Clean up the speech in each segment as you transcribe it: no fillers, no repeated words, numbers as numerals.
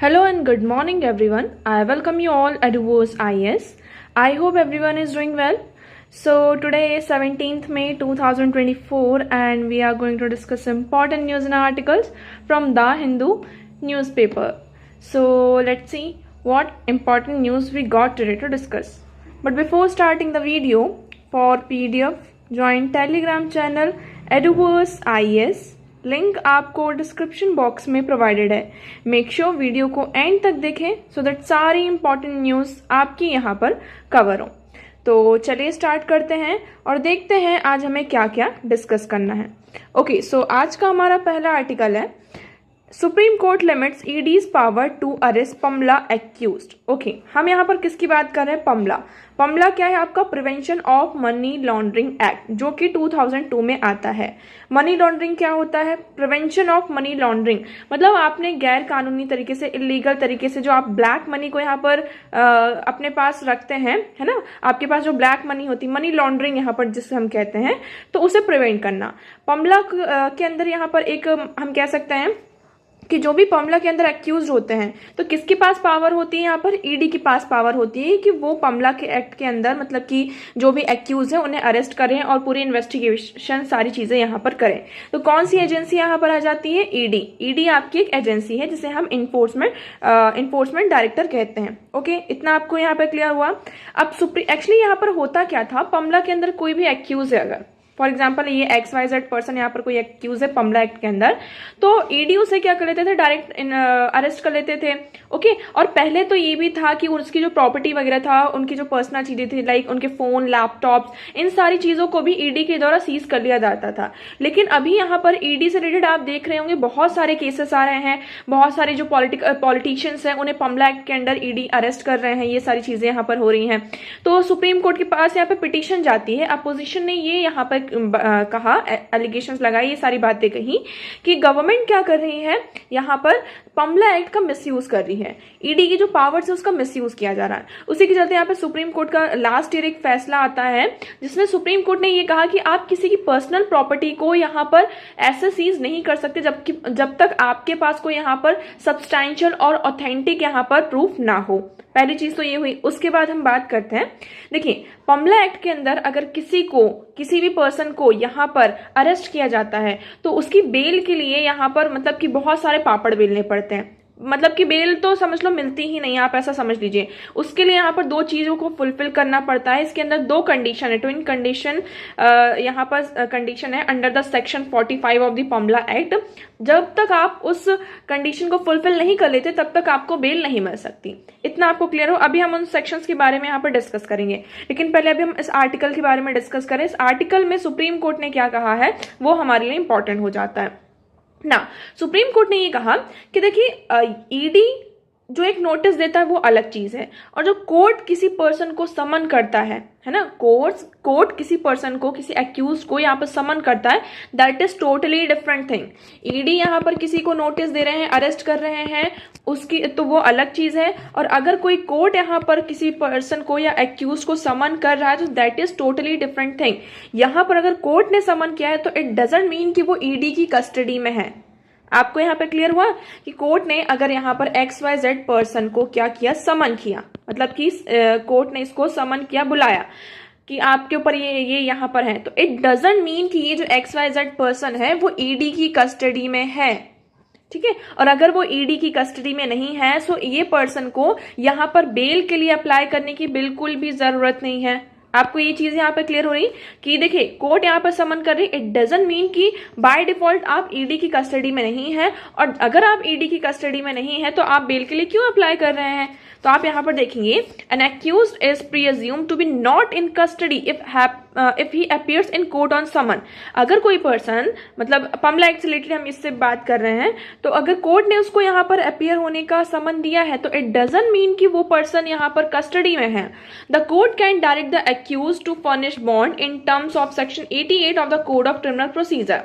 Hello and good morning everyone. I welcome you all at Eduverse IS. I hope everyone is doing well. So today is 17th May 2024 and we are going to discuss important news and articles from The Hindu newspaper. So let's see what important news we got today to discuss. But before starting the video, for PDF, join Telegram channel Eduverse IS. Link आपको description box में provided है. Make sure video को and तक देखें so that सारी important news आपकी यहाँ पर कवर हो. तो चलिए स्टार्ट करते हैं और देखते हैं आज हमें क्या क्या डिस्कस करना है. ओके, सो आज का हमारा पहला आर्टिकल है Supreme Court limits ED's power to arrest PMLA accused. Okay, हम यहाँ पर किसकी बात कर रहे हैं? पमला क्या है? आपका prevention of money laundering act, जो कि 2002 में आता है. मनी लॉन्ड्रिंग क्या होता है? प्रिवेंशन ऑफ मनी लॉन्ड्रिंग मतलब आपने गैर कानूनी तरीके से, इलीगल तरीके से जो आप ब्लैक मनी को यहाँ पर अपने पास रखते हैं, है ना, आपके पास जो ब्लैक मनी होती है, मनी लॉन्ड्रिंग यहाँ पर जिसे हम कहते हैं, तो उसे प्रिवेंट करना. पमला के अंदर यहाँ पर एक हम कह सकते हैं कि जो भी पमला के अंदर एक्यूज होते हैं तो किसके पास पावर होती है? यहाँ पर ईडी के पास पावर होती है कि वो पमला के एक्ट के अंदर मतलब कि जो भी एक्यूज है उन्हें अरेस्ट करें और पूरी इन्वेस्टिगेशन सारी चीजें यहाँ पर करें. तो कौन सी एजेंसी यहाँ पर आ जाती है? ईडी आपकी एक एजेंसी है जिसे हम इन्फोर्समेंट डायरेक्टर कहते हैं. ओके, इतना आपको यहाँ पर क्लियर हुआ. अब एक्चुअली यहाँ पर होता क्या था, पमला के अंदर कोई भी एक्यूज है, अगर फॉर एग्जाम्पल ये XYZ पर्सन यहाँ पर कोई एक्यूज है पमला एक्ट के अंदर, तो ईडी उसे क्या कर लेते थे? डायरेक्ट अरेस्ट कर लेते थे. ओके, और पहले तो ये भी था कि उसकी जो प्रॉपर्टी वगैरह था, उनकी जो पर्सनल चीजें थी, लाइक उनके फोन, लैपटॉप्स, इन सारी चीजों को भी ईडी के द्वारा सीज कर लिया जाता था. लेकिन अभी यहाँ पर ईडी से रिलेटेड आप देख रहे होंगे बहुत सारे केसेस आ रहे हैं. बहुत सारे जो पॉलिटिशियंस हैं उन्हें पमला एक्ट के अंडर ईडी अरेस्ट कर रहे हैं. ये सारी चीजें यहाँ पर हो रही हैं. तो सुप्रीम कोर्ट के पास यहाँ पे पिटीशन जाती है. अपोजिशन ने ये यहाँ पर कहा, एलिगेशंस लगाई, ये सारी बातें कही कि गवर्नमेंट क्या कर रही है, यहाँ पर पमला एक्ट का मिसयूज कर रही है. ईडी की जो पावर्स है उसका मिसयूज किया जा रहा है. उसी के चलते यहाँ पे सुप्रीम कोर्ट का लास्ट ईयर एक फैसला आता है जिसमें सुप्रीम कोर्ट ने ये कहा कि आप किसी की पर्सनल प्रॉपर्टी को यहाँ पर ऐसे सीज नहीं कर सकते जब तक आपके पास कोई यहाँ पर सब्सटैंशियल और ऑथेंटिक यहाँ पर प्रूफ ना हो. पहली चीज तो ये हुई. उसके बाद हम बात करते हैं, देखिए पमला एक्ट के अंदर अगर किसी भी पर्सन को यहाँ पर अरेस्ट किया जाता है तो उसकी बेल के लिए यहाँ पर मतलब कि बहुत सारे पापड़ बेलने पड़ते हैं. मतलब कि बेल तो समझ लो मिलती ही नहीं, आप ऐसा समझ लीजिए. उसके लिए यहाँ पर दो चीजों को फुलफिल करना पड़ता है. इसके अंदर दो कंडीशन है, ट्विन कंडीशन यहाँ पर कंडीशन है under the section 45 of the PMLA act. जब तक आप उस कंडीशन को फुलफिल नहीं कर लेते तब तक आपको बेल नहीं मिल सकती. इतना आपको क्लियर हो. अभी हम उन सेक्शंस के बारे में यहाँ पर डिस्कस करेंगे, लेकिन पहले अभी हम इस आर्टिकल के बारे में डिस्कस करें. इस आर्टिकल में सुप्रीम कोर्ट ने क्या कहा है वो हमारे लिए इंपॉर्टेंट हो जाता है ना. सुप्रीम कोर्ट ने ये कहा कि देखिए ईडी जो एक नोटिस देता है वो अलग चीज है, और जो कोर्ट किसी पर्सन को समन करता है ना, कोर्ट किसी पर्सन को, किसी एक्यूज को यहाँ पर समन करता है, that is totally different thing. ED यहाँ पर किसी को नोटिस दे रहे हैं, अरेस्ट कर रहे हैं, उसकी तो वो अलग चीज है. और अगर कोई कोर्ट यहाँ पर किसी पर्सन को या एक्यूज को समन कर रहा है तो that is totally different thing. यहाँ पर अगर कोर्ट ने समन किया है तो इट डजंट मीन कि वो ईडी की कस्टडी में है. आपको यहाँ पे क्लियर हुआ कि कोर्ट ने अगर यहाँ पर XYZ पर्सन को क्या किया, समन किया, मतलब कि कोर्ट ने इसको समन किया, बुलाया कि आपके ऊपर ये यहाँ पर है, तो इट डजंट मीन कि ये जो XYZ पर्सन है वो ईडी की कस्टडी में है. ठीक है, और अगर वो ईडी की कस्टडी में नहीं है तो ये पर्सन को यहाँ पर बेल के लिए अप्लाई करने की बिल्कुल भी जरूरत नहीं है. आपको ये चीज यहाँ पे क्लियर हो रही कि देखिए कोर्ट यहाँ पर समन कर रही, इट डजंट मीन कि बाय डिफॉल्ट आप ईडी की कस्टडी में नहीं है, और अगर आप ईडी की कस्टडी में नहीं है तो आप बेल के लिए क्यों अप्लाई कर रहे हैं. तो आप यहाँ पर देखेंगे, an accused is presumed to be not in custody if he appears in court on summon. अगर कोई पर्सन, मतलब पमला एक्ट से रिलेटेड हम इससे बात कर रहे हैं, तो अगर कोर्ट ने उसको यहाँ पर अपीयर होने का समन दिया है तो इट डजंट मीन कि वो पर्सन यहाँ पर कस्टडी में है. The court can direct the accused to furnish bond in terms of section 88 of the code of criminal procedure.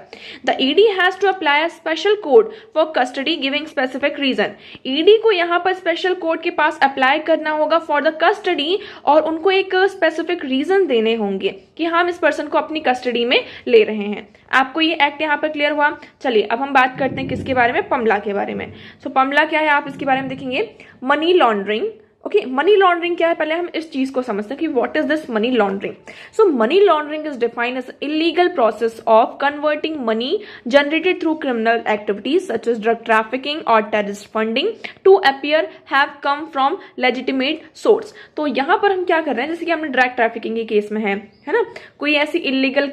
The ED has to apply a special code for custody giving specific reason. ED को यहाँ पर special code के पास apply करना होगा for the custody, और उनको एक specific reason देने होंगे कि हम इस पर्सन को अपनी कस्टडी में ले रहे हैं। आपको ये एक्ट यहाँ पर क्लियर हुआ। चलिए अब हम बात करते हैं किसके बारे में, पमला के बारे में। सो पमला क्या है, आप इसके बारे में देखेंगे, money laundering. Okay, money laundering क्या है, पहले हम इस चीज को समझते हैं कि what is this money laundering. So money laundering is defined as illegal process of converting money generated through criminal activities such as drug trafficking और terrorist funding to appear have come from legitimate source. तो यहाँ पर हम क्या कर रहे हैं, जैसे कि हमने ड्रग ट्रैफिकिंग के केस में है ना, कोई ऐसी इलीगल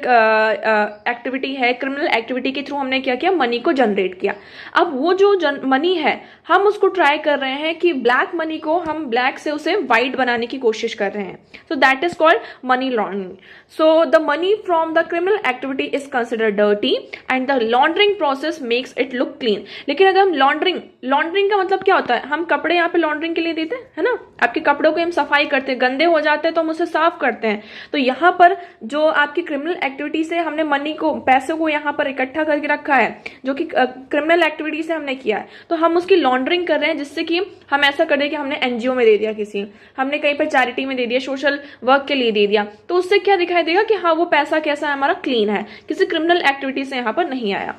एक्टिविटी है, क्रिमिनल एक्टिविटी के थ्रू हमने क्या किया, मनी को जनरेट किया। अब वो जो मनी है हम उसको ट्राई कर रहे हैं कि ब्लैक मनी को हम ब्लैक से उसे व्हाइट बनाने की कोशिश कर रहे हैं। So that is called money laundering. So the money from the criminal activity is considered dirty and the laundering process makes it look clean. लेकिन अगर हम लॉन्ड्रिंग का मतलब क्या होता है, हम कपड़े यहाँ पे लॉन्ड्रिंग के लिए देते हैं, है ना, आपके कपड़ों को हम सफाई करते हैं, गंदे हो जाते हैं तो हम उसे साफ करते हैं। तो यहाँ पर जो आपकी क्रिमिनल एक्टिविटी से हमने मनी को, पैसों को यहाँ पर इकट्ठा करके रखा है, जो कि क्रिमिनल एक्टिविटी से हमने किया है, तो हम उसकी लॉन्ड्रिंग कर रहे हैं, जिससे कि हम ऐसा कर रहे हैं कि हमने एनजीओ में दे दिया, किसी हमने कहीं पर चैरिटी में दे दिया, सोशल वर्क के लिए दे दिया, तो उससे क्या दिखाई देगा कि हाँ वो पैसा कैसा है, हमारा क्लीन है, किसी क्रिमिनल एक्टिविटी से यहाँ पर नहीं आया।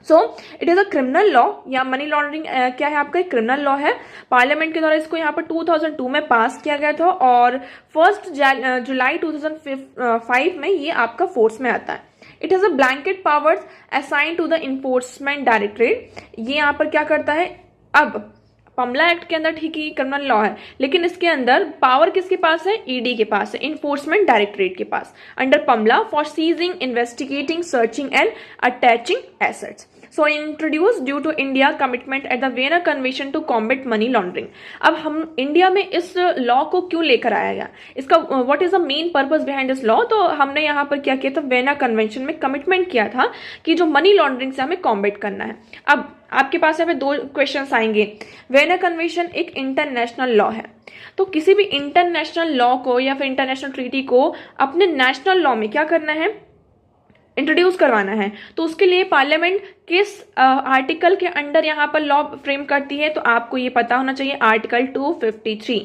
So it is a criminal law, या मनी लॉन्ड्रिंग क्या है आपका, एक क्रिमिनल लॉ है। पार्लियामेंट के द्वारा इसको यहाँ पर 2002 में पास किया गया था और 1 जुलाई 2005 में ये आपका फोर्स में आता है। It is a blanket powers assign to the enforcement directorate. ये यहाँ पर क्या करता है, अब पमला एक्ट के अंदर ठीक ही क्रिमिनल लॉ है, लेकिन इसके अंदर पावर किसके पास है, ईडी के पास है, इन्फोर्समेंट डायरेक्टरेट के पास, under PMLA for seizing, investigating, searching and attaching assets. So introduced due to India commitment at the Vienna Convention to combat money laundering। अब हम इंडिया में इस लॉ को क्यों लेकर आया गया, इसका what is the main purpose behind this law. तो हमने यहाँ पर क्या किया था, वेना कन्वेंशन में कमिटमेंट किया था कि जो मनी लॉन्ड्रिंग से हमें कॉम्बेट करना है। अब आपके पास यहाँ पे 2 क्वेश्चन आएंगे। वेना कन्वेंशन एक इंटरनेशनल लॉ है, तो किसी भी इंटरनेशनल लॉ को या फिर इंटरनेशनल ट्रीटी को अपने नेशनल लॉ में क्या करना है, इंट्रोड्यूस करवाना है। तो उसके लिए पार्लियामेंट किस आर्टिकल के अंडर यहाँ पर लॉ फ्रेम करती है, तो आपको ये पता होना चाहिए, आर्टिकल 253।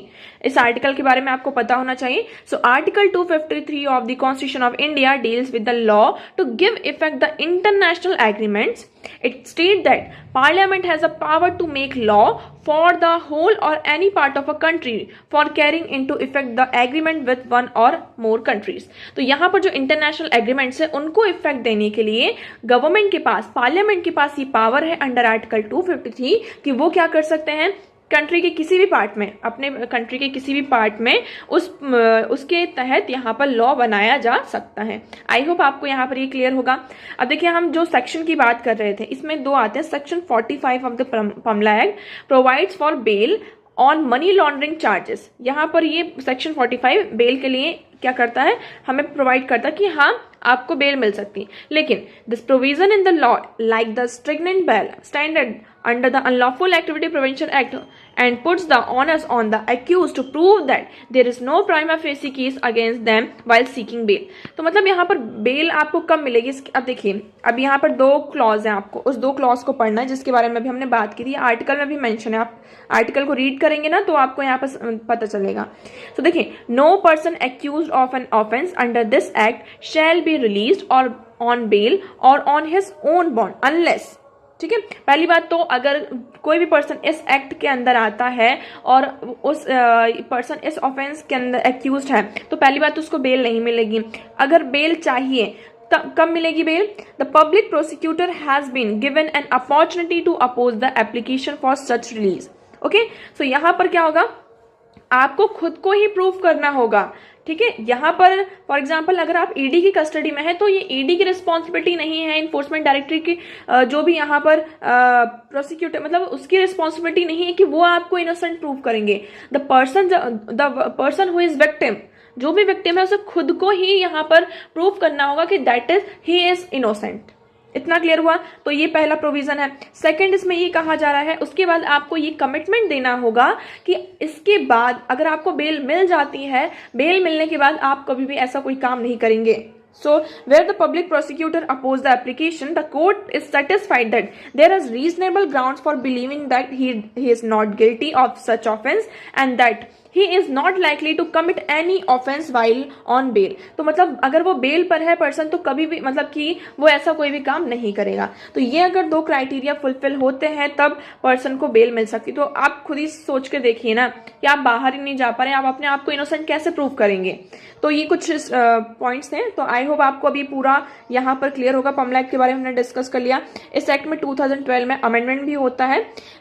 इस आर्टिकल के बारे में आपको पता होना चाहिए। So article 253 of the constitution of India deals with the law to give effect the international agreements. It state that parliament has a power to make law for the whole और any part of a country for carrying into effect the agreement with one और more countries. तो यहाँ पर जो international agreements है उनको effect देने के लिए गवर्नमेंट के पास, पार्लियामेंट के पास ये पावर है अंडर आर्टिकल 253 कि वो क्या कर सकते हैं, कंट्री के किसी भी पार्ट में, अपने कंट्री के किसी भी पार्ट में उसके तहत यहाँ पर लॉ बनाया जा सकता है। आई होप आपको यहाँ पर ये क्लियर होगा। अब देखिए हम जो सेक्शन की बात कर रहे थे इसमें 2 आते हैं। Section 45 of the PMLA act provides for bail on money laundering charges. यहाँ पर ये सेक्शन 45 बेल के लिए क्या करता है, हमें प्रोवाइड करता है कि हाँ आपको बेल मिल सकती है। लेकिन this provision in the law like the stringent bail standard under the Unlawful Activity Prevention Act and puts the onus on the accused to prove that there is no prima facie case against them while seeking bail। तो मतलब यहाँ पर bell आपको कब मिलेगी, अब देखिए अब यहाँ पर 2 क्लॉज हैं, आपको उस 2 क्लॉज को पढ़ना है जिसके बारे में भी हमने बात की थी, आर्टिकल में भी मेंशन है। आप आर्टिकल को रीड करेंगे ना तो आपको यहाँ पर पता चलेगा। तो देखिए, no person accused of an offence under this act shall be released or on bail or on his own bond unless, ठीक है। पहली बात तो अगर कोई भी पर्सन इस एक्ट के अंदर आता है और उस पर्सन इस ऑफेंस के अंदर एक्यूज्ड है तो पहली बात तो उसको बेल नहीं मिलेगी। अगर बेल चाहिए कब मिलेगी bail, the public prosecutor has been given an opportunity to oppose the application for such release. Okay, so यहाँ पर क्या होगा, आपको खुद को ही प्रूफ करना होगा, ठीक है। यहाँ पर फॉर एग्जाम्पल अगर आप ईडी की कस्टडी में है तो ये ईडी की रिस्पॉन्सिबिलिटी नहीं है, इन्फोर्समेंट डायरेक्टरेट की जो भी यहाँ पर प्रोसिक्यूटर मतलब उसकी रिस्पॉन्सिबिलिटी नहीं है कि वो आपको इनोसेंट प्रूव करेंगे। The person who is victim, जो भी विक्टिम है उसे खुद को ही यहाँ पर प्रूव करना होगा कि that is he is innocent. इतना क्लियर हुआ। तो ये पहला प्रोविजन है। सेकंड, इसमें ये कहा जा रहा है उसके बाद आपको ये कमिटमेंट देना होगा कि इसके बाद अगर आपको बेल मिल जाती है, बेल मिलने के बाद आप कभी भी ऐसा कोई काम नहीं करेंगे। So, where the public prosecutor opposed the application, the court is satisfied that there is reasonable grounds for believing that he is not guilty of such offense and that he is not likely to commit any offence while on bail. तो मतलब अगर वो bell पर है person तो कभी भी मतलब कि वो ऐसा कोई भी काम नहीं करेगा। तो ये अगर दो क्राइटेरिया फुलफिल होते हैं तब पर्सन को बेल मिल सकती। तो आप खुद ही सोच के देखिए ना कि आप बाहर ही नहीं जा पा रहे, आप अपने आप को इनोसेंट कैसे प्रूव करेंगे। तो ये कुछ पॉइंट्स हैं। तो आई होप आपको अभी पूरा यहाँ पर क्लियर होगा। पमला एक्ट के बारे में हमने डिस्कस कर लिया। इस एक्ट में 2012 में अमेंडमेंट भी होता है।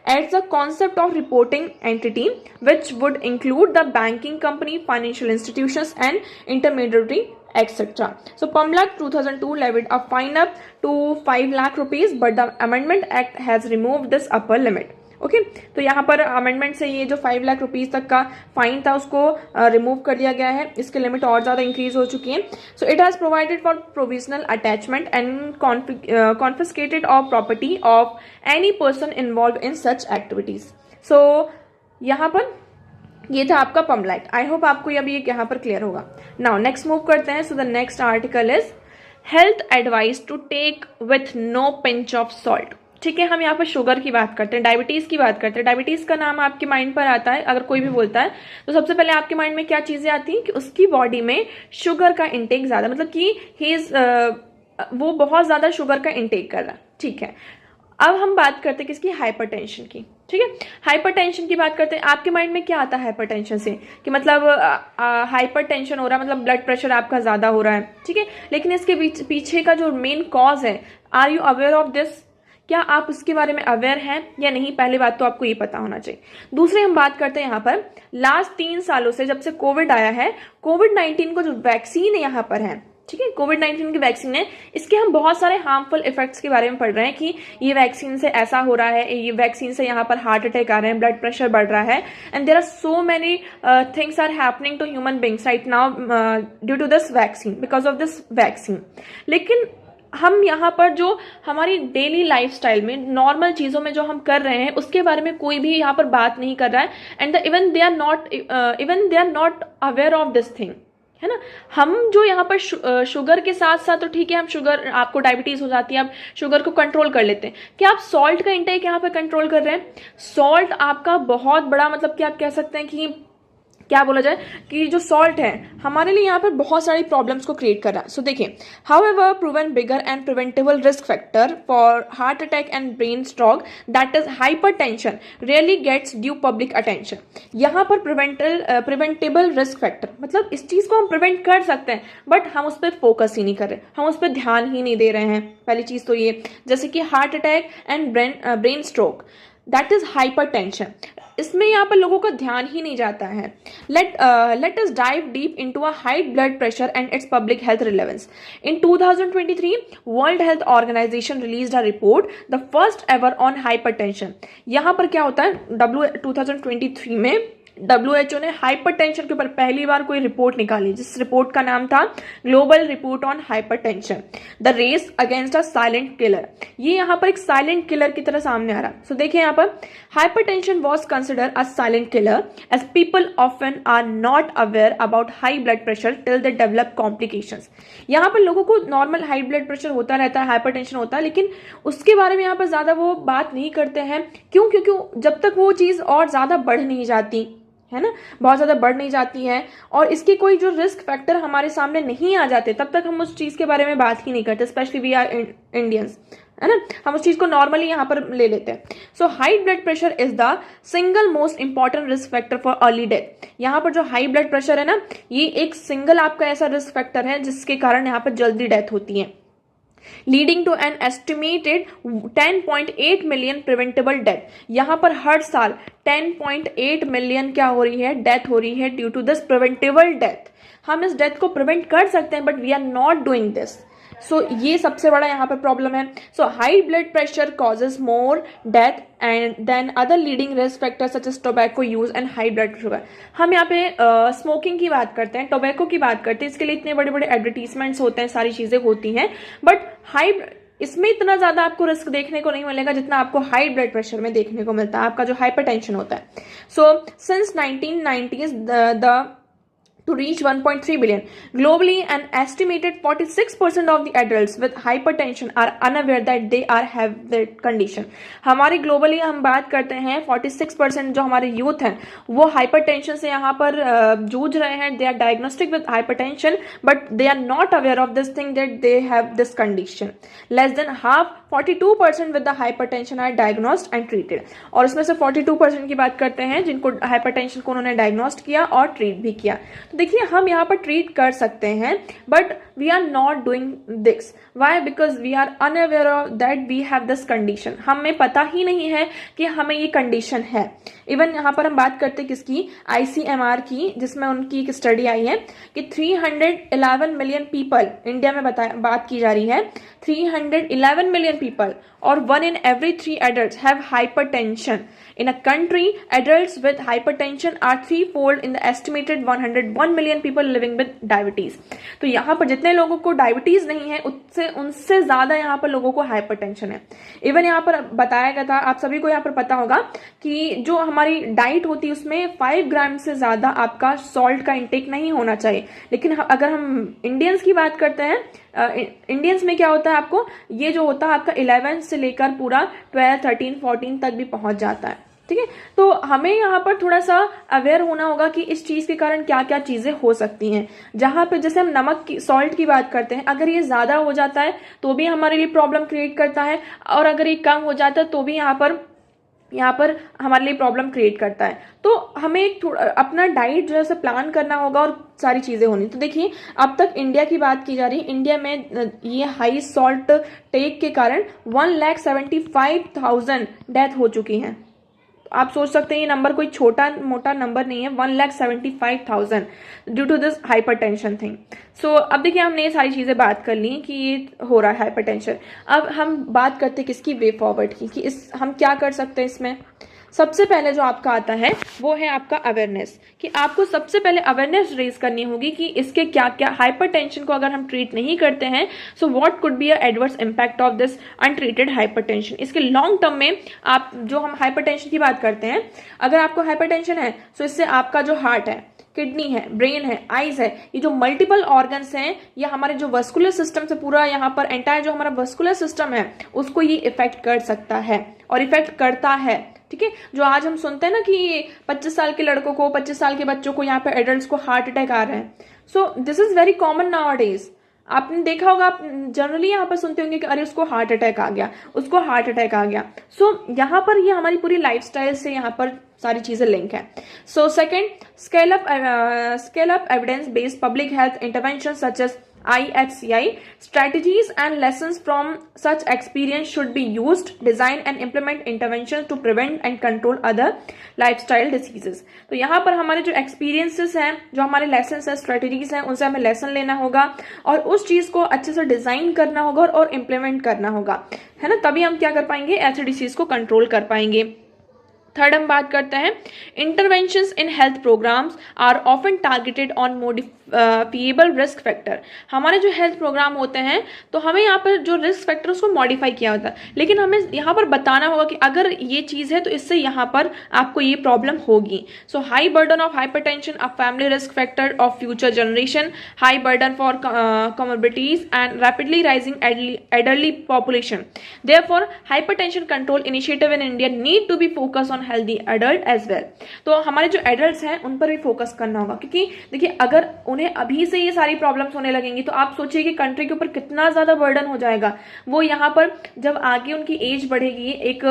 Adds the concept of reporting entity which would include the banking company, financial institutions and intermediary etc. So Pamla 2002 levied a fine up to 5 lakh rupees, but the Amendment Act has removed this upper limit. Okay तो यहाँ पर amendment से ये जो 5 lakh rupees तक का fine था उसको रिमूव कर दिया गया है। इसकी लिमिट और ज्यादा इंक्रीज हो चुकी है। So it has provided for provisional attachment and confiscated of property of any person involve in such activities. So यहाँ पर ये था आपका पमला एक्ट। आई होप आपको ये अभी यहाँ पर क्लियर होगा। नाउ नेक्स्ट मूव करते हैं। So the next article is health advice to take with no pinch of salt. ठीक है, हम यहाँ पर शुगर की बात करते हैं, डायबिटीज की बात करते हैं। डायबिटीज का नाम आपके माइंड पर आता है अगर कोई भी बोलता है तो सबसे पहले आपके माइंड में क्या चीजें आती हैं कि उसकी बॉडी में शुगर का इंटेक ज्यादा, मतलब कि वो बहुत ज्यादा शुगर का इंटेक कर रहा है। ठीक है, अब हम बात करते हैं किसकी, हाइपरटेंशन की। ठीक है, हाइपरटेंशन की बात करते हैं। आपके माइंड में क्या आता है हाइपरटेंशन से कि मतलब हाइपरटेंशन हो रहा है मतलब ब्लड प्रेशर आपका ज्यादा हो रहा है। ठीक है, लेकिन इसके पीछे का जो मेन कॉज है, are you aware of this? क्या आप उसके बारे में अवेयर हैं या नहीं? पहली बात तो आपको ये पता होना चाहिए। दूसरी हम बात करते हैं यहाँ पर लास्ट 3 सालों से जब से कोविड आया है, कोविड-19 को जो वैक्सीन यहाँ पर है, ठीक है, कोविड-19 की वैक्सीन है, इसके हम बहुत सारे हार्मफुल इफेक्ट्स के बारे में पढ़ रहे हैं कि ये वैक्सीन से ऐसा हो रहा है, ये वैक्सीन से यहाँ पर हार्ट अटैक आ रहे हैं, ब्लड प्रेशर बढ़ रहा है, and there are so many things are happening to human beings right now due to this vaccine, because of this vaccine. लेकिन हम यहाँ पर जो हमारी डेली लाइफस्टाइल में नॉर्मल चीजों में जो हम कर रहे हैं उसके बारे में कोई भी यहाँ पर बात नहीं कर रहा है, and even they are not aware of this thing, है ना। हम जो यहाँ पर शुगर के साथ साथ, तो ठीक है हम शुगर, आपको डायबिटीज हो जाती है, आप शुगर को कंट्रोल कर लेते हैं, क्या आप सॉल्ट का इंटेक यहाँ पर कंट्रोल कर रहे हैं? सॉल्ट आपका बहुत बड़ा, मतलब कि आप कह सकते हैं कि क्या बोला जाए कि जो सॉल्ट है हमारे लिए यहाँ पर बहुत सारी प्रॉब्लम्स को क्रिएट कर रहा है। सो देखिए, however proven bigger and preventable risk factor for heart attack and brain stroke that is hypertension really gets due public attention. यहाँ पर प्रिवेंटेबल रिस्क फैक्टर मतलब इस चीज को हम प्रिवेंट कर सकते हैं, बट हम उस पर फोकस ही नहीं कर रहे, हम उस पर ध्यान ही नहीं दे रहे हैं। पहली चीज तो ये, जैसे कि heart attack and brain stroke, that is hypertension, इसमें यहाँ पर लोगों का ध्यान ही नहीं जाता है। Let us dive deep into a high blood pressure and its public health relevance. In 2023 World Health Organization released a report, the first ever on hypertension. यहाँ पर क्या होता है, 2023 में WHO ने हाइपरटेंशन के ऊपर पहली बार कोई रिपोर्ट निकाली, जिस रिपोर्ट का नाम था global report on hypertension, the race against a silent killer. ये यहाँ पर एक साइलेंट किलर की तरह सामने आ रहा है। सो देखिए यहाँ पर hypertension was considered a silent killer as people often are not aware about high blood pressure till they develop complications. यहाँ पर लोगों को नॉर्मल हाई ब्लड प्रेशर होता रहता है, हाइपरटेंशन होता है, लेकिन उसके बारे में यहाँ पर ज्यादा वो बात नहीं करते हैं। क्यों? क्योंकि जब तक वो चीज और ज्यादा बढ़ नहीं जाती है ना, बहुत ज्यादा बढ़ नहीं जाती है और इसके कोई जो रिस्क फैक्टर हमारे सामने नहीं आ जाते, तब तक हम उस चीज के बारे में बात ही नहीं करते। स्पेशली वी आर इंडियंस, है ना, हम उस चीज को नॉर्मली यहाँ पर ले लेते हैं। So high blood pressure is the single most important risk factor for early death. यहाँ पर जो हाई ब्लड प्रेशर है ना, ये एक सिंगल आपका ऐसा रिस्क फैक्टर है जिसके कारण यहाँ पर जल्दी डेथ होती है, leading to an estimated 10.8 million preventable death. यहां पर हर साल 10.8 मिलियन क्या हो रही है, डेथ हो रही है due to this preventable death. हम इस डेथ को प्रिवेंट कर सकते हैं, but we are not doing this. So ये सबसे बड़ा यहाँ पर प्रॉब्लम है। So high blood pressure causes more death and then other leading risk factor such as tobacco use and high blood sugar. हम यहाँ पे स्मोकिंग की बात करते हैं, टोबैको की बात करते हैं, इसके लिए इतने बड़े बड़े एडवर्टीजमेंट्स होते हैं, सारी चीजें होती हैं, बट इसमें इतना ज्यादा आपको रिस्क देखने को नहीं मिलेगा जितना आपको हाई ब्लड प्रेशर में देखने को मिलता है, आपका जो हाइपरटेंशन होता है। So since 1990s the to reach 1.3 billion. Globally, an estimated 46% of the adults with hypertension are unaware that they have that condition. हमारी ग्लोबली हम बात करते हैं 46% जो हमारे यूथ हैं वो हाइपरटेंशन से यहाँ पर जूझ रहे हैं. They are diagnostic with hypertension but they are not aware of this thing that they have this condition. Less than half 42% with the hypertension are diagnosed and treated. और उसमें से 42% की बात करते हैं जिनको हाइपरटेंशन को उन्होंने डायग्नोस्ट किया और ट्रीट भी किया. तो देखिए हम यहाँ पर ट्रीट कर सकते हैं but we are not doing this. Why? Because we are unaware of that we have this condition. हमें पता ही नहीं है कि हमें ये कंडीशन है. इवन यहाँ पर हम बात करते किसकी, ICMR की, जिसमें उनकी एक स्टडी आई है कि 311 मिलियन पीपल इंडिया में बात की जा रही है. 311 मिलियन पीपल और 1 in every 3 adults have hypertension. In a country, adults with hypertension are threefold in the estimated 101 million people living with diabetes. तो यहाँ पर जितने लोगों को डायबिटीज नहीं है उनसे ज्यादा यहाँ पर लोगों को हाइपरटेंशन है. इवन यहाँ पर बताया गया था, आप सभी को यहाँ पर पता होगा कि जो हमारी डाइट होती है उसमें 5 ग्राम से ज्यादा आपका सॉल्ट का इंटेक नहीं होना चाहिए. लेकिन अगर हम इंडियंस की बात करते हैं, इंडियंस में क्या होता है, आपको ये जो होता है आपका 11 से लेकर पूरा 12, 13, 14 तक भी पहुंच जाता है. ठीक है, तो हमें यहाँ पर थोड़ा सा अवेयर होना होगा कि इस चीज के कारण क्या क्या चीजें हो सकती हैं. जहां पे जैसे हम नमक की, सॉल्ट की बात करते हैं, अगर ये ज्यादा हो जाता है तो भी हमारे लिए प्रॉब्लम क्रिएट करता है, और अगर ये कम हो जाता है तो भी यहाँ पर हमारे लिए प्रॉब्लम क्रिएट करता है. तो हमें एक थोड़ा अपना डाइट जो है प्लान करना होगा और सारी चीजें होनी. तो देखिए अब तक इंडिया की बात की जा रही है, इंडिया में ये हाई सॉल्ट टेक के कारण 1,75,000 डेथ हो चुकी हैं. आप सोच सकते हैं ये नंबर कोई छोटा मोटा नंबर नहीं है, 1,75,000 due to this hypertension thing. So अब देखिए हमने ये सारी चीजें बात कर ली कि ये हो रहा है हाइपरटेंशन. अब हम बात करते हैं किसकी, वे फॉरवर्ड की, कि इस हम क्या कर सकते हैं इसमें. सबसे पहले जो आपका आता है वो है आपका अवेयरनेस, कि आपको सबसे पहले अवेयरनेस रेज करनी होगी कि इसके क्या क्या, हाइपरटेंशन को अगर हम ट्रीट नहीं करते हैं so what could be a adverse impact of this untreated hypertension. इसके लॉन्ग टर्म में आप जो हम हाइपरटेंशन की बात करते हैं, अगर आपको हाइपरटेंशन है तो इससे आपका जो हार्ट है, किडनी है, ब्रेन है, आईज है, ये जो मल्टीपल ऑर्गन्स हैं, ये हमारे जो वस्कुलर सिस्टम से पूरा यहाँ पर एंटायर जो हमारा वस्कुलर सिस्टम है उसको ये इफेक्ट कर सकता है और इफेक्ट करता है. ठीक है, जो आज हम सुनते हैं ना कि 25 साल के लड़कों को, 25 साल के बच्चों को, यहाँ पे एडल्ट्स को हार्ट अटैक आ रहे हैं. So this is very common now days. आपने देखा होगा, आप जनरली यहाँ पर सुनते होंगे कि अरे उसको हार्ट अटैक आ गया, उसको हार्ट अटैक आ गया. सो यहाँ पर ये हमारी पूरी लाइफस्टाइल से यहाँ पर सारी चीजें लिंक है. So second, scale up evidence based public health intervention such as IHCI. Strategies and lessons from such experience should be used, design and implement interventions to prevent and control other lifestyle diseases. तो यहाँ पर हमारे जो experiences हैं, जो हमारे lessons हैं, strategies हैं, उनसे हमें lesson लेना होगा और उस चीज को अच्छे से डिजाइन करना होगा और implement करना होगा, है ना. तभी हम क्या कर पाएंगे, ऐसे डिसीज को कंट्रोल कर पाएंगे. थर्ड हम बात करते हैं, interventions in health programmes are often targeted on modifiable risk factor. हमारे जो हेल्थ प्रोग्राम होते हैं तो हमें यहाँ पर जो रिस्क फैक्टर उसको मॉडिफाई किया होता है, लेकिन हमें यहाँ पर बताना होगा कि अगर ये चीज़ है तो इससे यहाँ पर आपको ये प्रॉब्लम होगी. So high burden of hypertension, a family risk factor of future generation, high burden for comorbidities and rapidly rising adult population. Therefore hypertension control initiative in India need to be focus on healthy adult as well. तो हमारे जो adults हैं उन पर भी focus करना होगा, क्योंकि देखिए अगर उन्हें अभी से ये सारी प्रॉब्लम्स होने लगेंगी तो आप सोचिए कि कंट्री के ऊपर कितना ज्यादा बर्डन हो जाएगा. वो यहाँ पर जब आगे उनकी एज बढ़ेगी, एक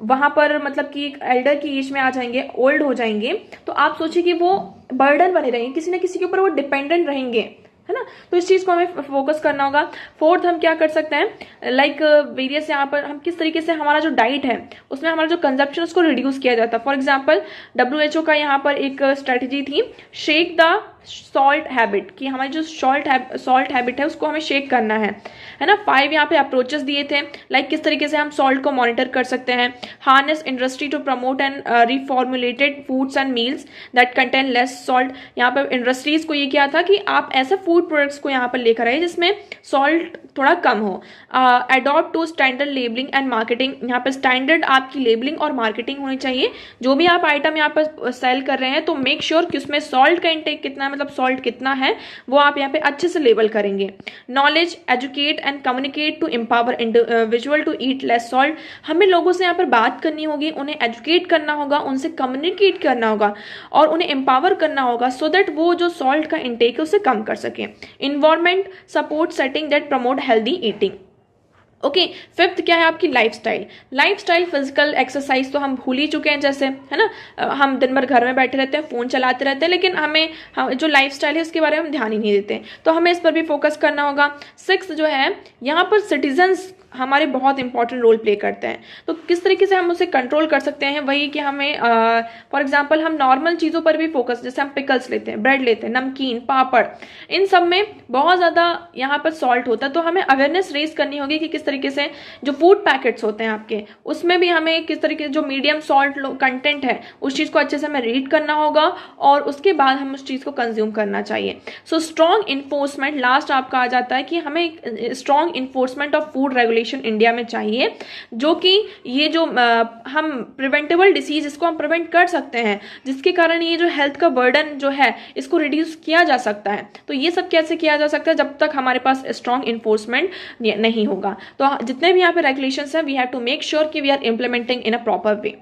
वहां पर मतलब कि एक एल्डर की एज में आ जाएंगे, ओल्ड हो जाएंगे, तो आप सोचिए कि वो बर्डन बने रहेंगे, किसी न किसी के ऊपर वो डिपेंडेंट रहेंगे, है ना. तो इस चीज को हमें फोकस करना होगा. फोर्थ हम क्या कर सकते हैं, लाइक वेरियस यहाँ पर हम किस तरीके से हमारा जो डाइट है उसमें हमारा जो कंजप्शन उसको रिड्यूस किया जाता है. फॉर एग्जांपल WHO का यहाँ पर एक स्ट्रेटेजी थी, शेक द सॉल्ट हैबिट, कि हमारी जो सॉल्ट हैबिट है उसको हमें शेक करना है ना. 5 यहाँ पे अप्रोचेस दिए थे, लाइक किस तरीके से हम सॉल्ट को मॉनिटर कर सकते हैं. Harness industry to promote and reformulated foods and meals that contain less salt. यहाँ पे इंडस्ट्रीज को ये किया था कि आप ऐसे फूड प्रोडक्ट्स को यहाँ पर लेकर आए जिसमें सॉल्ट थोड़ा कम हो। Adopt to standard labelling and marketing, यहाँ पर स्टैंडर्ड आपकी लेबलिंग और मार्केटिंग होनी चाहिए। जो भी आप आइटम यहाँ पर सेल कर रहे हैं तो मेक श्योर कि उसमें सॉल्ट का इंटेक कितना है, मतलब सॉल्ट कितना है वो आप यहाँ पे अच्छे से लेबल करेंगे। Knowledge, educate and communicate to empower individual to eat less salt, हमें लोगों से यहाँ पर बात करनी होगी, उन्हें एजुकेट करना होगा, उनसे कम्युनिकेट करना होगा और उन्हें एम्पावर करना होगा सो दैट वो जो सॉल्ट का इंटेक है उसे कम कर सके। Environment support setting that promote healthy eating. Okay, fifth क्या है आपकी लाइफस्टाइल। लाइफस्टाइल फिजिकल एक्सरसाइज तो हम भूल ही चुके हैं, जैसे है ना, हम दिन भर घर में बैठे रहते हैं, फोन चलाते रहते हैं, लेकिन हम जो लाइफस्टाइल है उसके बारे में हम ध्यान ही नहीं देते, तो हमें इस पर भी फोकस करना होगा। सिक्स जो है यहाँ पर सिटीजन्स हमारे बहुत इंपॉर्टेंट रोल प्ले करते हैं, तो किस तरीके से हम उसे कंट्रोल कर सकते हैं, वही कि हमें फॉर एग्जांपल हम नॉर्मल चीज़ों पर भी फोकस, जैसे हम पिकल्स लेते हैं, ब्रेड लेते हैं, नमकीन, पापड़, इन सब में बहुत ज़्यादा यहाँ पर सॉल्ट होता है, तो हमें अवेयरनेस रेज करनी होगी कि किस तरीके से जो फूड पैकेट्स होते हैं आपके उसमें भी हमें किस तरीके से जो मीडियम सॉल्ट कंटेंट है उस चीज़ को अच्छे से हमें रीड करना होगा और उसके बाद हम उस चीज़ को कंज्यूम करना चाहिए। सो स्ट्रॉन्ग इन्फोर्समेंट, लास्ट आपका आ जाता है कि हमें strong enforcement of food regulation India में चाहिए, जो कि ये जो हम प्रिवेंटेबल डिसीज इसको हम प्रिवेंट कर सकते हैं, जिसके कारण ये जो हेल्थ का बर्डन जो है इसको रिड्यूस किया जा सकता है। तो ये सब कैसे किया जा सकता है, जब तक हमारे पास स्ट्रॉन्ग इन्फोर्समेंट नहीं होगा। तो जितने भी यहाँ पे रेगुलेशंस हैं we have to make sure कि we are implementing in a proper way.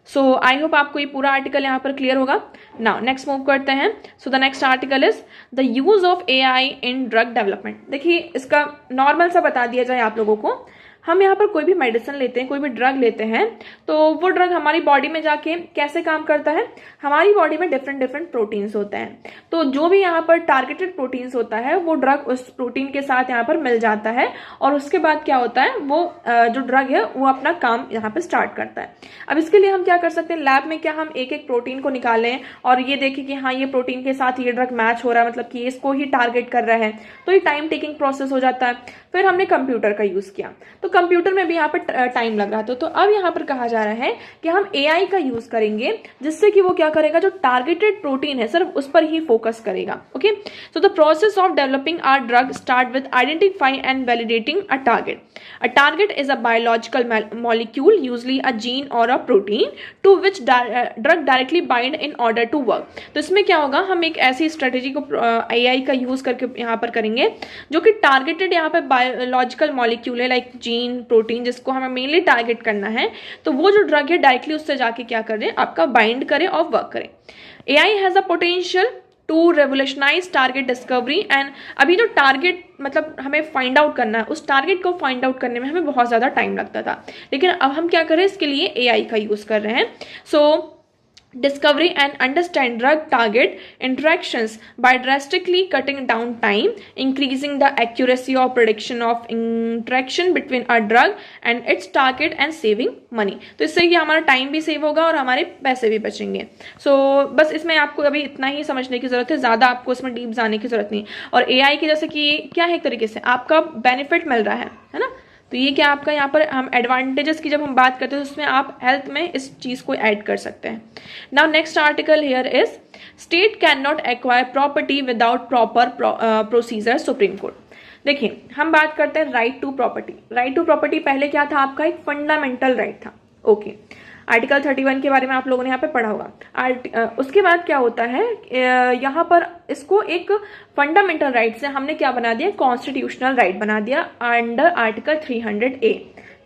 So I hope आपको ये पूरा आर्टिकल यहाँ पर क्लियर होगा। नाउ नेक्स्ट मूव करते हैं। So the next article is the use of AI in drug development. देखिए इसका नॉर्मल सा बता दिया जाए आप लोगों को, हम यहाँ पर कोई भी मेडिसिन लेते हैं, कोई भी ड्रग लेते हैं, तो वो ड्रग हमारी बॉडी में जाके कैसे काम करता है, हमारी बॉडी में डिफरेंट डिफरेंट प्रोटीन्स होते हैं, तो जो भी यहाँ पर टारगेटेड प्रोटीन्स होता है वो ड्रग उस प्रोटीन के साथ यहाँ पर मिल जाता है और उसके बाद क्या होता है, वो जो ड्रग है वो अपना काम यहाँ पर स्टार्ट करता है। अब इसके लिए हम क्या कर सकते हैं, लैब में क्या हम एक एक प्रोटीन को निकालें और ये देखें कि हाँ ये प्रोटीन के साथ ये ड्रग मैच हो रहा है, मतलब कि इसको ही टारगेट कर रहा है, तो ये टाइम टेकिंग प्रोसेस हो जाता है। फिर हमने कंप्यूटर का यूज किया, तो कंप्यूटर में भी यहाँ पर टाइम लग रहा था, तो अब यहाँ पर कहा जा रहा है कि हम एआई का यूज करेंगे, जिससे कि वो क्या करेगा, जो टारगेटेड प्रोटीन है सिर्फ उस पर ही फोकस करेगा। Okay, so the process of developing our drug start with identifying and validating a target. A target is a biological molecule, usually a gene और a protein, to which drug directly bind in order to work. तो इसमें क्या होगा, हम एक ऐसी strategy को AI का यूज करके यहाँ पर करेंगे जो कि टारगेटेड यहाँ पे बायोलॉजिकल मॉलिक्यूल है, लाइक जीन, प्रोटीन, जिसको हमें मेनली टारगेट करना है, तो वो जो ड्रग है डायरेक्टली उससे जाके क्या करे, आपका बाइंड करे और वर्क करे। AI has a potential to revolutionise target discovery and, अभी जो टारगेट मतलब हमें फाइंड आउट करना है, उस टारगेट को फाइंड आउट करने में हमें बहुत ज़्यादा टाइम लगता था, लेकिन अब हम क्या करें, इसके लिए एआई का यूज़ कर रहे हैं। सो discovery and understand drug target interactions by drastically cutting down time, increasing the accuracy of prediction of interaction between a drug and its target and saving money। तो इससे कि हमारा टाइम भी सेव होगा और हमारे पैसे भी बचेंगे। सो बस इसमें आपको अभी इतना ही समझने की जरूरत है, ज़्यादा आपको इसमें डीप जाने की जरूरत नहीं। और एआई की जैसे कि क्या है, एक तरीके से आपका बेनिफिट मिल रहा है ना, तो ये क्या आपका यहाँ पर हम एडवांटेजेस की जब हम बात करते हैं तो उसमें आप हेल्थ में इस चीज़ को ऐड कर सकते हैं। Now next article here is state cannot acquire property without proper procedure, Supreme Court. देखिए हम बात करते हैं right to property. Right to property पहले क्या था, आपका एक फंडामेंटल राइट था। ओके, आर्टिकल 31 के बारे में आप लोगों ने यहाँ पे पढ़ा होगा। उसके बाद क्या होता है, यहाँ पर इसको एक फंडामेंटल राइट से हमने क्या बना दिया, कॉन्स्टिट्यूशनल राइट बना दिया अंडर आर्टिकल 300A।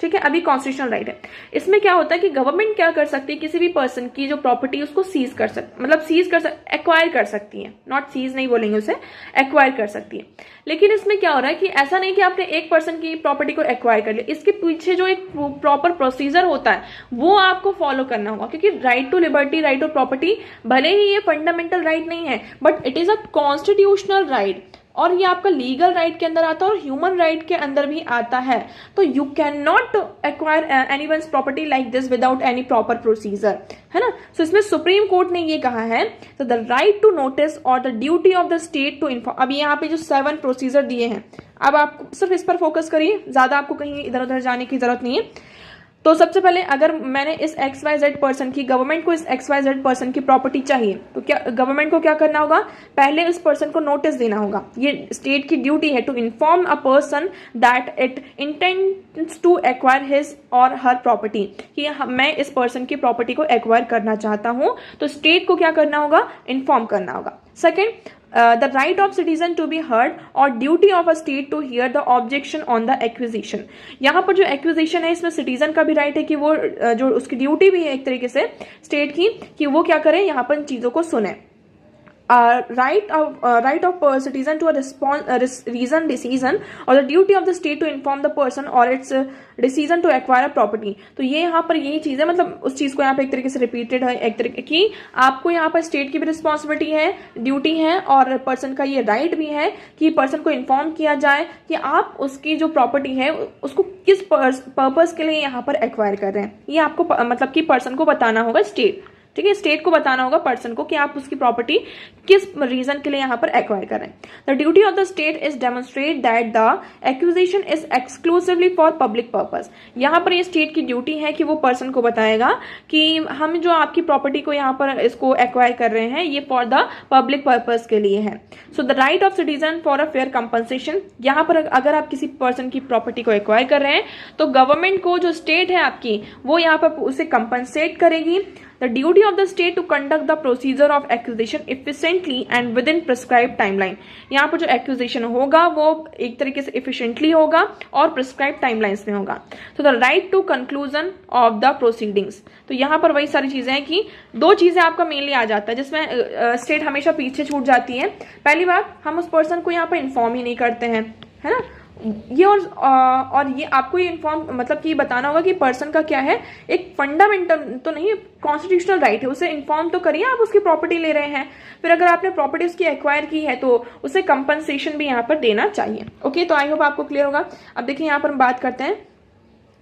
ठीक है, अभी कॉन्स्टिट्यूशनल राइट है। इसमें क्या होता है कि गवर्नमेंट क्या कर सकती है, किसी भी पर्सन की जो प्रॉपर्टी उसको सीज कर सकती, मतलब सीज कर एक्वायर कर सकती है, नॉट सीज नहीं बोलेंगे उसे, एक्वायर कर सकती है। लेकिन इसमें क्या हो रहा है कि ऐसा नहीं कि आपने एक पर्सन की प्रॉपर्टी को एक्वायर कर लिया, इसके पीछे जो एक प्रॉपर प्रोसीजर होता है वो आपको फॉलो करना होगा, क्योंकि right to liberty, right to property भले ही ये फंडामेंटल राइट नहीं है, but it is a constitutional right, और ये आपका लीगल राइट के अंदर आता है और ह्यूमन राइट के अंदर भी आता है। तो you can not acquire anyone's property like this without any proper procedure, है ना। सो इसमें सुप्रीम कोर्ट ने ये कहा है, तो द राइट टू नोटिस और the duty of the state to inform. अभी यहाँ पे जो 7 प्रोसीजर दिए हैं, अब आप सिर्फ इस पर फोकस करिए, ज्यादा आपको कहीं इधर उधर जाने की जरूरत नहीं है। तो सबसे पहले अगर मैंने इस XYZ पर्सन की, गवर्नमेंट को इस XYZ पर्सन की प्रॉपर्टी चाहिए, तो क्या गवर्नमेंट को क्या करना होगा, पहले इस पर्सन को नोटिस देना होगा। ये स्टेट की ड्यूटी है to inform a person that it intends to acquire his or her property, कि मैं इस पर्सन की प्रॉपर्टी को एक्वायर करना चाहता हूं, तो स्टेट को क्या करना होगा, इन्फॉर्म करना होगा। Second, the right of citizen to be heard or duty of a state to hear the objection on the acquisition। यहाँ पर जो एक्विजिशन है इसमें सिटीजन का भी राइट है कि वो जो उसकी ड्यूटी भी है एक तरीके से स्टेट की, कि वो क्या करे, यहाँ पर इन चीजों को सुने। right of citizen to a reason decision or the duty of the state to inform the person or its decision to acquire a property। तो ये यहाँ पर यही चीज है, मतलब उस चीज को यहाँ पे एक तरीके से रिपीटेड है, एक तरीके की आपको यहाँ पर स्टेट की भी रिस्पॉन्सिबिलिटी है, ड्यूटी है, और पर्सन का ये राइट भी है कि पर्सन को इन्फॉर्म किया जाए कि आप उसकी जो प्रॉपर्टी है उसको किस पर्पज के लिए यहाँ पर एक्वायर कर रहे हैं। ये आपको मतलब कि पर्सन को बताना होगा, स्टेट, ठीक है, स्टेट को बताना होगा पर्सन को कि आप उसकी प्रॉपर्टी किस रीजन के लिए यहाँ पर एक्वायर कर रहे हैं। The duty of the state is demonstrate that the acquisition is exclusively for public purpose. यहाँ पर ये स्टेट की ड्यूटी है कि वो पर्सन को बताएगा कि हम जो आपकी प्रॉपर्टी को यहाँ पर इसको एक्वायर कर रहे हैं ये फॉर द पब्लिक पर्पस के लिए है। So the right of citizen for a fair compensation, यहाँ पर अगर आप किसी पर्सन की प्रॉपर्टी को एक्वायर कर रहे हैं तो गवर्नमेंट को, जो स्टेट है आपकी, वो यहाँ पर उसे कंपनसेट करेगी। The duty of the state to conduct the procedure of acquisition efficiently and within prescribed timeline। यहाँ पर जो acquisition होगा वो एक तरीके से efficiently होगा और prescribed timelines में होगा। So the right to conclusion of the proceedings, तो यहाँ पर वही सारी चीजें हैं कि दो चीजें आपका मेनली आ जाता है जिसमें स्टेट हमेशा पीछे छूट जाती है। पहली बात, हम उस पर्सन को यहाँ पर इन्फॉर्म ही नहीं करते हैं, है ना, ये और ये आपको ये इन्फॉर्म मतलब कि बताना होगा कि पर्सन का क्या है, एक फंडामेंटल तो नहीं, कॉन्स्टिट्यूशनल राइट है, उसे इन्फॉर्म तो करिए, आप उसकी प्रॉपर्टी ले रहे हैं, फिर अगर आपने प्रॉपर्टी उसकी एक्वायर की है तो उसे कंपनसेशन भी यहाँ पर देना चाहिए। ओके, तो आई होप आपको क्लियर होगा। अब देखिए यहाँ पर हम बात करते हैं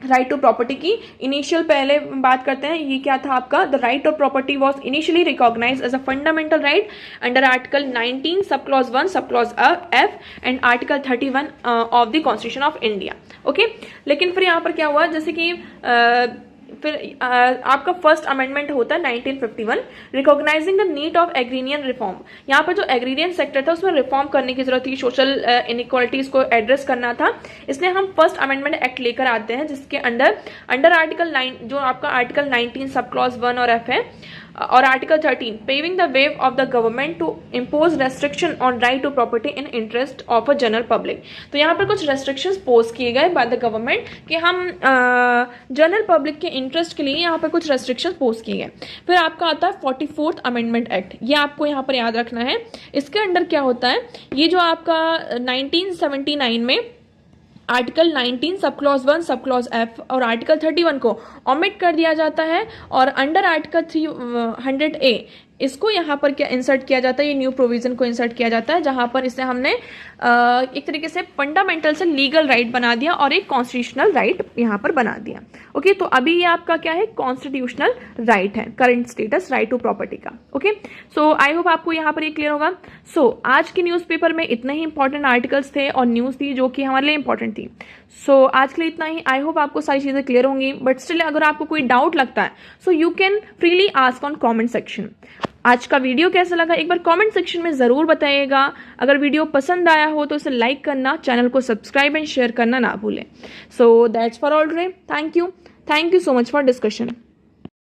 राइट टू प्रॉपर्टी की। इनिशियल पहले बात करते हैं, ये क्या था आपका, the right of property was initially recognise as a fundamental right under article 19 sub clause 1 sub clause F and article 31 of the constitution of India. Okay, लेकिन फिर यहाँ पर क्या हुआ, जैसे कि फिर आपका फर्स्ट अमेंडमेंट होता है 1951, recognising the need of agrarian reform. यहाँ पर जो एग्रीरियन सेक्टर था उसमें रिफॉर्म करने की जरूरत थी, सोशल इनइक्वालिटीज को एड्रेस करना था, इसलिए हम फर्स्ट अमेंडमेंट एक्ट लेकर आते हैं जिसके अंडर आर्टिकल 9, जो आपका आर्टिकल 19 सब क्लॉज 1 और F है, और article 13 paving the way of the government to impose restriction on right to property in interest of a general public. तो यहाँ पर कुछ रेस्ट्रिक्शंस पोज किए गए बाय द गवर्नमेंट कि हम जनरल पब्लिक के इंटरेस्ट के लिए यहाँ पर कुछ रेस्ट्रिक्शंस पोज किए गए। फिर आपका आता है 44th अमेंडमेंट एक्ट, ये आपको यहाँ पर याद रखना है। इसके अंडर क्या होता है, ये जो आपका 1979 में article 19 sub clause 1 sub clause F और आर्टिकल 31 को ओमिट कर दिया जाता है और अंडर आर्टिकल 300A इसको यहाँ पर क्या इंसर्ट किया जाता है, ये न्यू प्रोविजन को इंसर्ट किया जाता है जहां पर इसे हमने एक तरीके से फंडामेंटल से लीगल राइट बना दिया और एक कॉन्स्टिट्यूशनल राइट यहाँ पर बना दिया। ओके, तो अभी ये आपका क्या है, कॉन्स्टिट्यूशनल राइट है, current status right to property का। ओके, सो आई होप आपको यहाँ पर ये क्लियर होगा। सो आज के न्यूज़पेपर में इतने ही इंपॉर्टेंट आर्टिकल्स थे और न्यूज़ थी जो कि हमारे लिए इंपॉर्टेंट थी। सो आज के लिए इतना ही। आई होप आपको सारी चीजें क्लियर होंगी, बट स्टिल अगर आपको कोई डाउट लगता है so you can freely ask on comment section. आज का वीडियो कैसा लगा एक बार कमेंट सेक्शन में जरूर बताइएगा। अगर वीडियो पसंद आया हो तो इसे लाइक करना, चैनल को सब्सक्राइब एंड शेयर करना ना भूलें। So that's for all today. Thank you so much for discussion.